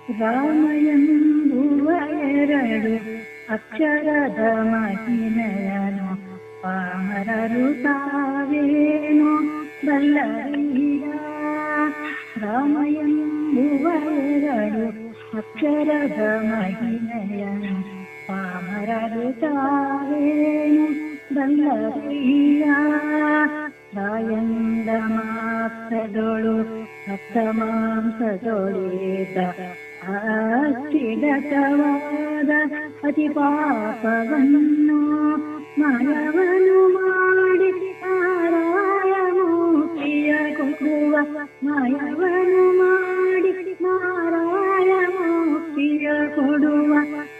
ರಾಮ ಎಂಬುವ ಎರಡು ಅಕ್ಷರದ ಮಹಿಮೆಯನು ಪಾಮರರು ತಾವೇನು ಬಲ್ಲರೀಗ. ರಾಮ ಎಂಬುವ ಎರಡು ಅಕ್ಷರದ ಮಹಿಮೆಯನು ಪಾಮರರು ತಾವೇನು ಬಲ್ಲರೀಗ. ರಾಯಂದ ಮಾತ್ರದೊಳು ರಕ್ತ ಮಾಂಸದೊಳಿದ ಅಚ್ಚಿಡತವಾದ ಅತಿ ಪಾಪವನ್ನು ಮಾಯವನು ಮಾಡಿ ಮಾರಾಯ ಮುಕ್ತಿಯ ಕೊಡುವ. ಮಾಯವನು ಮಾಡಿ ಮಾರಾಯ ಮುಕ್ತಿಯ ಕೊಡುವ.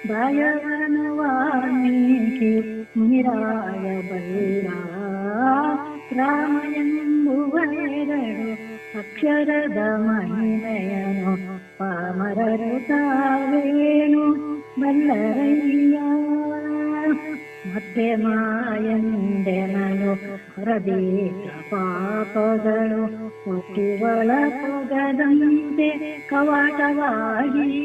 ಭಯವನು ವಾಲ್ಮೀಕಿ ಮುನಿರಾಯ ಬಲ್ಲ. ರಾಮ ಎಂಬುವ ಎರಡು ಅಕ್ಷರದ ಮಹಿಮೆಯನು ಪಾಮರರು ತಾವೇನು ಬಲ್ಲರಯ್ಯ. ಮತ್ತೆ ಮಾಯಂದೆನಲು ಹೊರದೀತ ಪಾಪಗಳು ಹುಟ್ಟಿಗಳ ಪೊಗದಂತೆ ಕವಾಟವಾಗಿ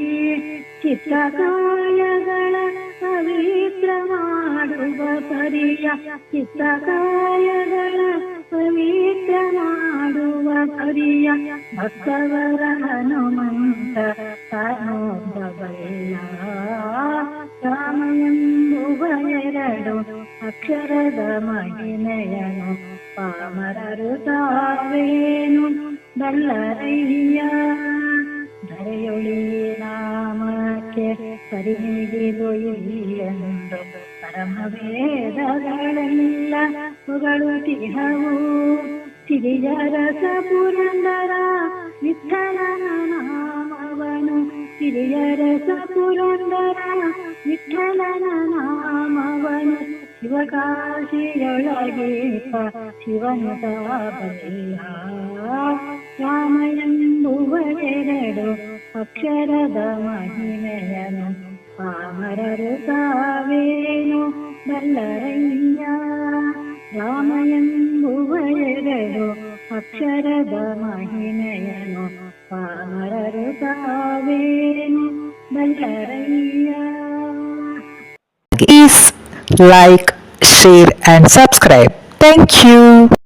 ಚಿತ್ತಕಾಯಗಳ ಪವಿತ್ರ ಮಾಡುವ ಪರಿಯ. ಚಿತ್ತಕಾಯಗಳ ಪವಿತ್ರ ಮಾಡುವ ಪರಿಯ. ಭಕ್ತವರ ಹನುಮಂತ ತಾನೊಬ್ಬಲ್ಲ. ರಾಮ ಎಂಬುವ ಎರಡು ಅಕ್ಷರದ ಮಹಿಮೆಯನು ಪಾಮರರು ತಾವೇನು ಬಲ್ಲರಯ್ಯ. ಧರೆಯೊಳಿ ನಾಮಕ್ಕೆ ಸರಿಗಿದು ಎಂದು ಪರಮವೇದಗಳೆಲ್ಲ ಹೊಗಳುತ್ತಿಹವು. ಸಿರಿಯರಸ ಪುರಂದರ ವಿಠಲನ ನಾಮವನು. ಸಿರಿಯರಸ ಪುರಂದರ ವಿಠಲನ ನಾಮವನು. ಶಿವಕಾಶಿಯೊಳಗೀಪ ಶಿವನು ತಾಬಲ್ಲ. ರಾಮ ಎಂಬುವ ಎರಡು ಅಕ್ಷರದ ಮಹಿಮೆಯನು ಪಾಮರರು ತಾವೇನು ಬಲ್ಲರಯ್ಯ. ರಾಮ ಎಂಬುವ ಎರಡು ಅಕ್ಷರದ ಮಹಿಮೆಯನು ಪಾಮರರು ತಾವೇನು ಬಲ್ಲರಯ್ಯ. Please like, share and subscribe. Thank you.